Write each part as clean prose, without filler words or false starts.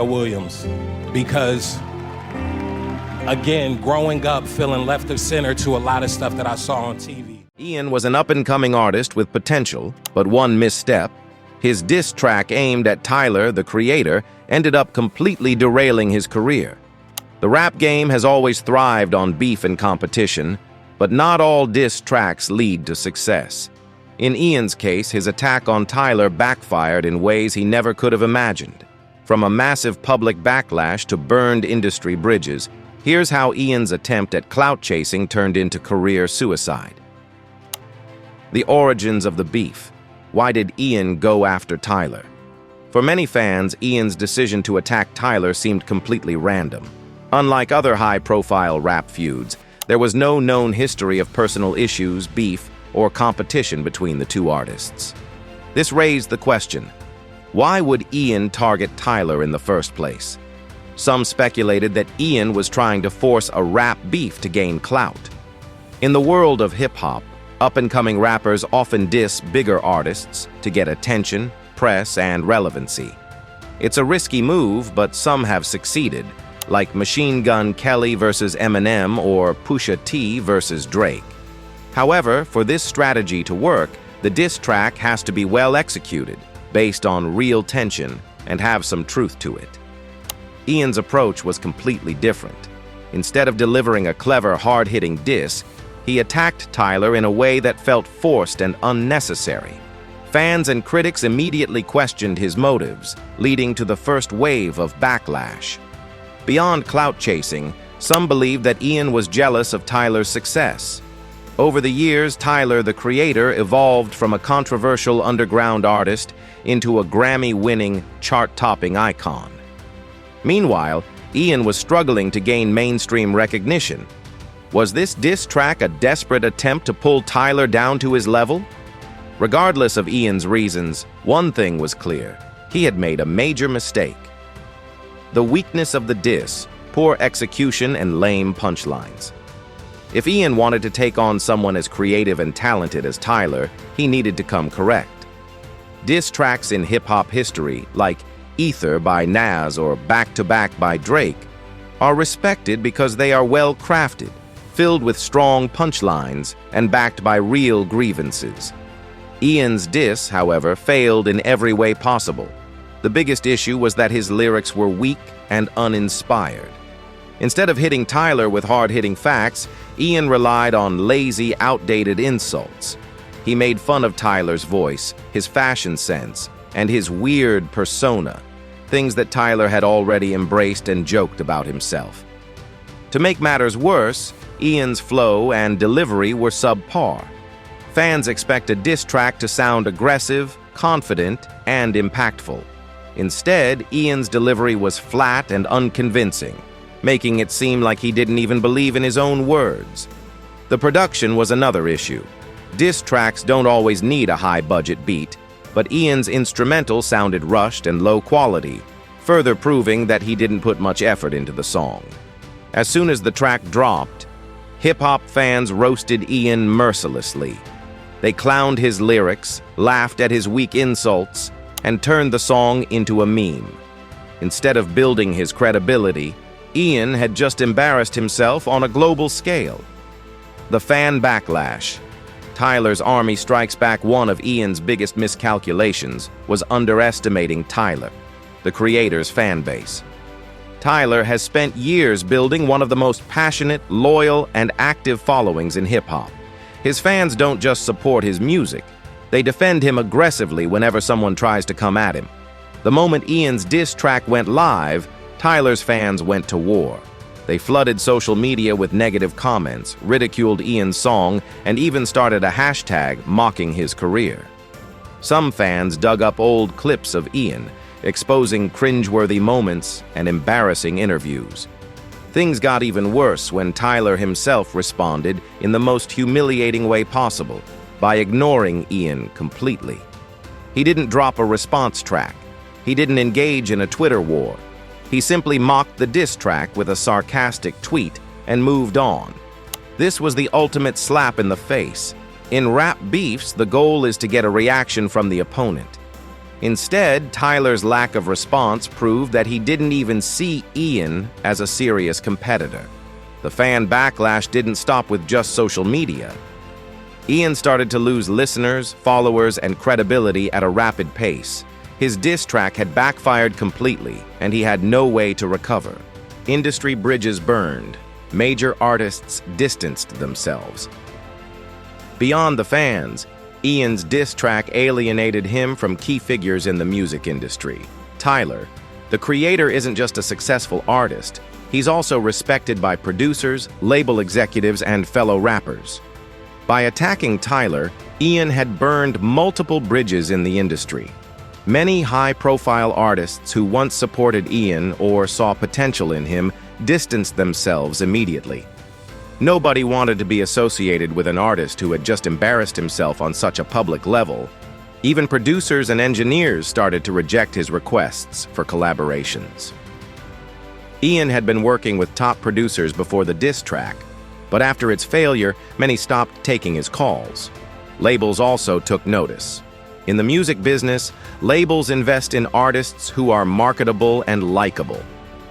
Williams because, again, growing up feeling left of center to a lot of stuff that I saw on TV. Ian was an up-and-coming artist with potential, but one misstep. His diss track aimed at Tyler, the creator, ended up completely derailing his career. The rap game has always thrived on beef and competition, but not all diss tracks lead to success. In Ian's case, his attack on Tyler backfired in ways he never could have imagined. From a massive public backlash to burned industry bridges, here's how Ian's attempt at clout chasing turned into career suicide. The origins of the beef. Why did Ian go after Tyler? For many fans, Ian's decision to attack Tyler seemed completely random. Unlike other high-profile rap feuds, there was no known history of personal issues, beef, or competition between the two artists. This raised the question, why would Ian target Tyler in the first place? Some speculated that Ian was trying to force a rap beef to gain clout. In the world of hip-hop, up-and-coming rappers often diss bigger artists to get attention, press, and relevancy. It's a risky move, but some have succeeded, like Machine Gun Kelly versus Eminem or Pusha T versus Drake. However, for this strategy to work, the diss track has to be well executed, based on real tension, and have some truth to it. Ian's approach was completely different. Instead of delivering a clever, hard-hitting diss, he attacked Tyler in a way that felt forced and unnecessary. Fans and critics immediately questioned his motives, leading to the first wave of backlash. Beyond clout chasing, some believed that Ian was jealous of Tyler's success. Over the years, Tyler, the creator, evolved from a controversial underground artist into a Grammy-winning, chart-topping icon. Meanwhile, Ian was struggling to gain mainstream recognition. Was this diss track a desperate attempt to pull Tyler down to his level? Regardless of Ian's reasons, one thing was clear. He had made a major mistake. The weakness of the diss, poor execution, and lame punchlines. If Ian wanted to take on someone as creative and talented as Tyler, he needed to come correct. Diss tracks in hip-hop history, like Ether by Nas or Back to Back by Drake, are respected because they are well-crafted, filled with strong punchlines, and backed by real grievances. Ian's diss, however, failed in every way possible. The biggest issue was that his lyrics were weak and uninspired. Instead of hitting Tyler with hard-hitting facts, Ian relied on lazy, outdated insults. He made fun of Tyler's voice, his fashion sense, and his weird persona, things that Tyler had already embraced and joked about himself. To make matters worse, Ian's flow and delivery were subpar. Fans expect a diss track to sound aggressive, confident, and impactful. Instead, Ian's delivery was flat and unconvincing, making it seem like he didn't even believe in his own words. The production was another issue. Diss tracks don't always need a high-budget beat, but Ian's instrumental sounded rushed and low quality, further proving that he didn't put much effort into the song. As soon as the track dropped, hip-hop fans roasted Ian mercilessly. They clowned his lyrics, laughed at his weak insults, and turned the song into a meme. Instead of building his credibility, Ian had just embarrassed himself on a global scale. The fan backlash. Tyler's Army Strikes Back. One of Ian's biggest miscalculations was underestimating Tyler, the creator's fan base. Tyler has spent years building one of the most passionate, loyal, and active followings in hip-hop. His fans don't just support his music, they defend him aggressively whenever someone tries to come at him. The moment Ian's diss track went live, Tyler's fans went to war. They flooded social media with negative comments, ridiculed Ian's song, and even started a hashtag mocking his career. Some fans dug up old clips of Ian, exposing cringeworthy moments and embarrassing interviews. Things got even worse when Tyler himself responded in the most humiliating way possible, by ignoring Ian completely. He didn't drop a response track. He didn't engage in a Twitter war. He simply mocked the diss track with a sarcastic tweet and moved on. This was the ultimate slap in the face. In rap beefs, the goal is to get a reaction from the opponent. Instead, Tyler's lack of response proved that he didn't even see Ian as a serious competitor. The fan backlash didn't stop with just social media. Ian started to lose listeners, followers, and credibility at a rapid pace. His diss track had backfired completely, and he had no way to recover. Industry bridges burned. Major artists distanced themselves. Beyond the fans, Ian's diss track alienated him from key figures in the music industry. Tyler, the creator, isn't just a successful artist. He's also respected by producers, label executives, and fellow rappers. By attacking Tyler, Ian had burned multiple bridges in the industry. Many high-profile artists who once supported Ian or saw potential in him distanced themselves immediately. Nobody wanted to be associated with an artist who had just embarrassed himself on such a public level. Even producers and engineers started to reject his requests for collaborations. Ian had been working with top producers before the diss track, but after its failure, many stopped taking his calls. Labels also took notice. In the music business, labels invest in artists who are marketable and likable.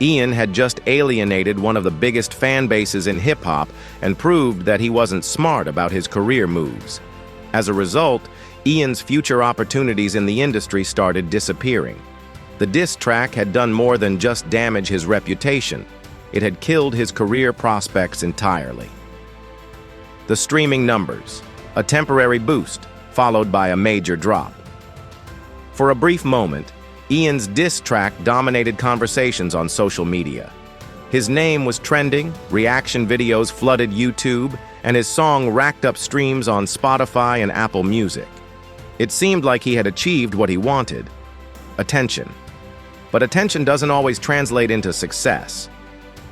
Ian had just alienated one of the biggest fan bases in hip-hop and proved that he wasn't smart about his career moves. As a result, Ian's future opportunities in the industry started disappearing. The diss track had done more than just damage his reputation. It had killed his career prospects entirely. The streaming numbers, a temporary boost, followed by a major drop. For a brief moment, Ian's diss track dominated conversations on social media. His name was trending, reaction videos flooded YouTube, and his song racked up streams on Spotify and Apple Music. It seemed like he had achieved what he wanted: attention. But attention doesn't always translate into success.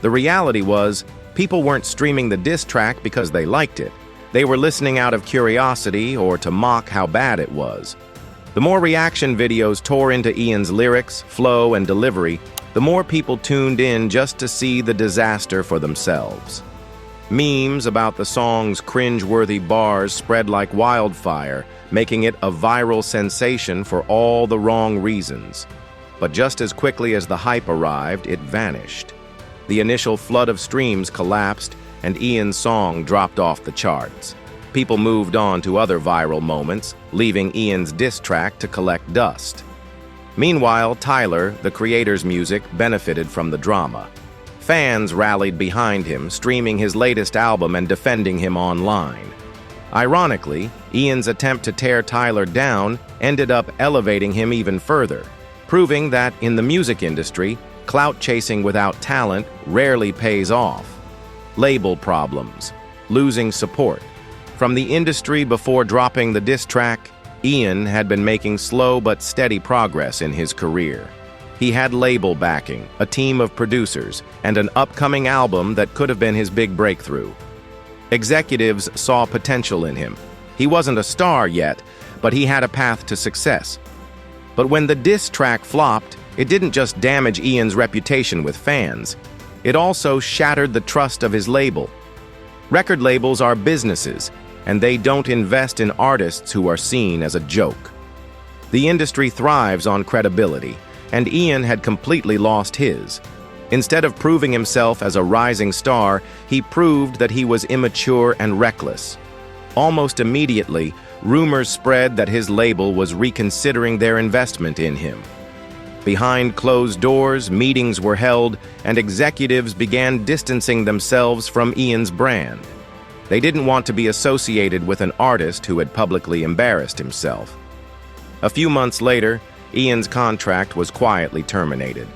The reality was, people weren't streaming the diss track because they liked it. They were listening out of curiosity or to mock how bad it was. The more reaction videos tore into Ian's lyrics, flow, and delivery, the more people tuned in just to see the disaster for themselves. Memes about the song's cringe-worthy bars spread like wildfire, making it a viral sensation for all the wrong reasons. But just as quickly as the hype arrived, it vanished. The initial flood of streams collapsed, and Ian's song dropped off the charts. People moved on to other viral moments, leaving Ian's diss track to collect dust. Meanwhile, Tyler, the creator's music, benefited from the drama. Fans rallied behind him, streaming his latest album and defending him online. Ironically, Ian's attempt to tear Tyler down ended up elevating him even further, proving that in the music industry, clout chasing without talent rarely pays off. Label problems, losing support. From the industry before dropping the diss track, Ian had been making slow but steady progress in his career. He had label backing, a team of producers, and an upcoming album that could have been his big breakthrough. Executives saw potential in him. He wasn't a star yet, but he had a path to success. But when the diss track flopped, it didn't just damage Ian's reputation with fans. It also shattered the trust of his label. Record labels are businesses, and they don't invest in artists who are seen as a joke. The industry thrives on credibility, and Ian had completely lost his. Instead of proving himself as a rising star, he proved that he was immature and reckless. Almost immediately, rumors spread that his label was reconsidering their investment in him. Behind closed doors, meetings were held, and executives began distancing themselves from Ian's brand. They didn't want to be associated with an artist who had publicly embarrassed himself. A few months later, Ian's contract was quietly terminated.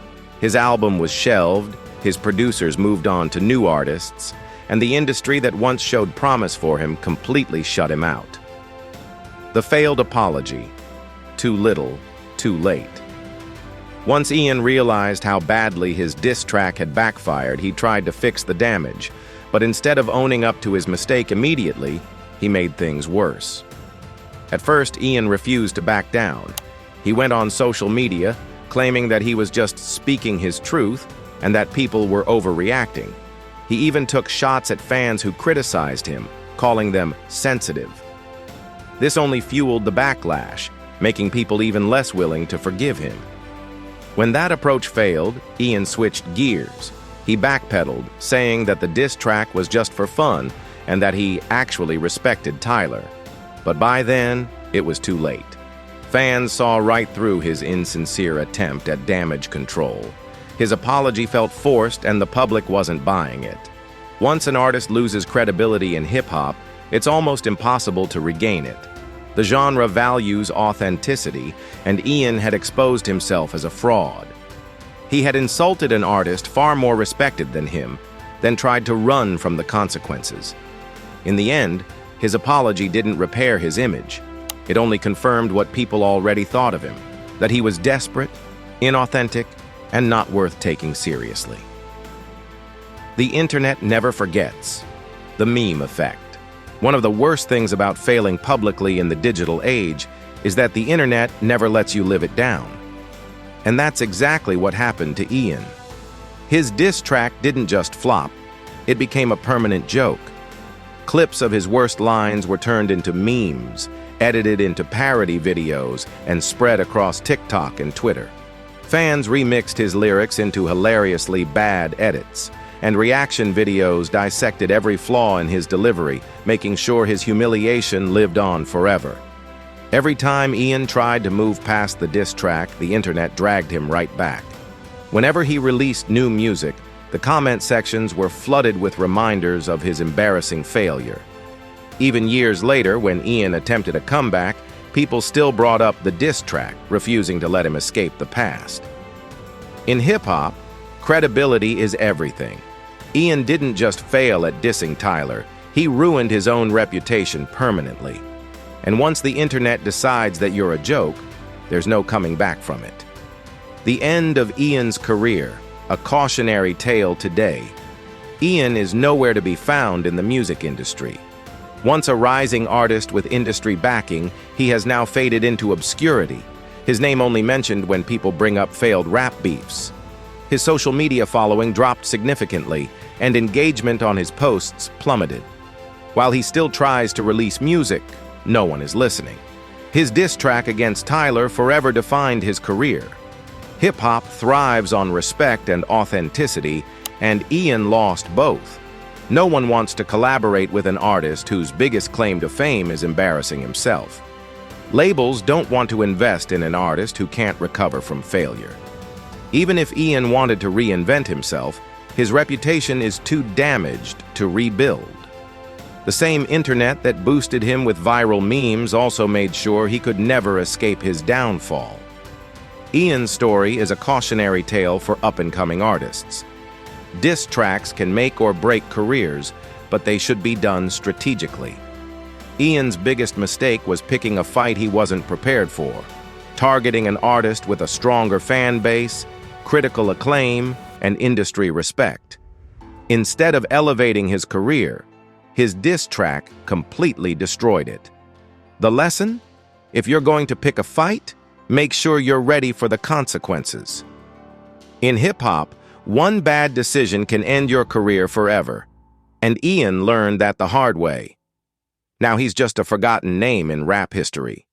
His album was shelved, his producers moved on to new artists, and the industry that once showed promise for him completely shut him out. The failed apology. Too little, too late. Once Ian realized how badly his diss track had backfired, he tried to fix the damage, but instead of owning up to his mistake immediately, he made things worse. At first, Ian refused to back down. He went on social media, claiming that he was just speaking his truth and that people were overreacting. He even took shots at fans who criticized him, calling them sensitive. This only fueled the backlash. making people even less willing to forgive him. When that approach failed, Ian switched gears. He backpedaled, saying that the diss track was just for fun and that he actually respected Tyler. But by then, it was too late. Fans saw right through his insincere attempt at damage control. His apology felt forced and the public wasn't buying it. Once an artist loses credibility in hip-hop, it's almost impossible to regain it. The genre values authenticity, and Ian had exposed himself as a fraud. He had insulted an artist far more respected than him, then tried to run from the consequences. In the end, his apology didn't repair his image. It only confirmed what people already thought of him, that he was desperate, inauthentic, and not worth taking seriously. The internet never forgets. The meme effect. One of the worst things about failing publicly in the digital age is that the internet never lets you live it down. And that's exactly what happened to Ian. His diss track didn't just flop, it became a permanent joke. Clips of his worst lines were turned into memes, edited into parody videos, and spread across TikTok and Twitter. Fans remixed his lyrics into hilariously bad edits, and reaction videos dissected every flaw in his delivery, making sure his humiliation lived on forever. Every time Ian tried to move past the diss track, the internet dragged him right back. Whenever he released new music, the comment sections were flooded with reminders of his embarrassing failure. Even years later, when Ian attempted a comeback, people still brought up the diss track, refusing to let him escape the past. In hip-hop, credibility is everything. Ian didn't just fail at dissing Tyler, he ruined his own reputation permanently. And once the internet decides that you're a joke, there's no coming back from it. The end of Ian's career, a cautionary tale today. Ian is nowhere to be found in the music industry. Once a rising artist with industry backing, he has now faded into obscurity, his name only mentioned when people bring up failed rap beefs. His social media following dropped significantly, and engagement on his posts plummeted. While he still tries to release music, no one is listening. His diss track against Tyler forever defined his career. Hip-hop thrives on respect and authenticity, and Ian lost both. No one wants to collaborate with an artist whose biggest claim to fame is embarrassing himself. Labels don't want to invest in an artist who can't recover from failure. Even if Ian wanted to reinvent himself, his reputation is too damaged to rebuild. The same internet that boosted him with viral memes also made sure he could never escape his downfall. Ian's story is a cautionary tale for up-and-coming artists. Diss tracks can make or break careers, but they should be done strategically. Ian's biggest mistake was picking a fight he wasn't prepared for, targeting an artist with a stronger fan base, critical acclaim, and industry respect. Instead of elevating his career, his diss track completely destroyed it. The lesson? If you're going to pick a fight, make sure you're ready for the consequences. In hip-hop, one bad decision can end your career forever, and Ian learned that the hard way. Now he's just a forgotten name in rap history.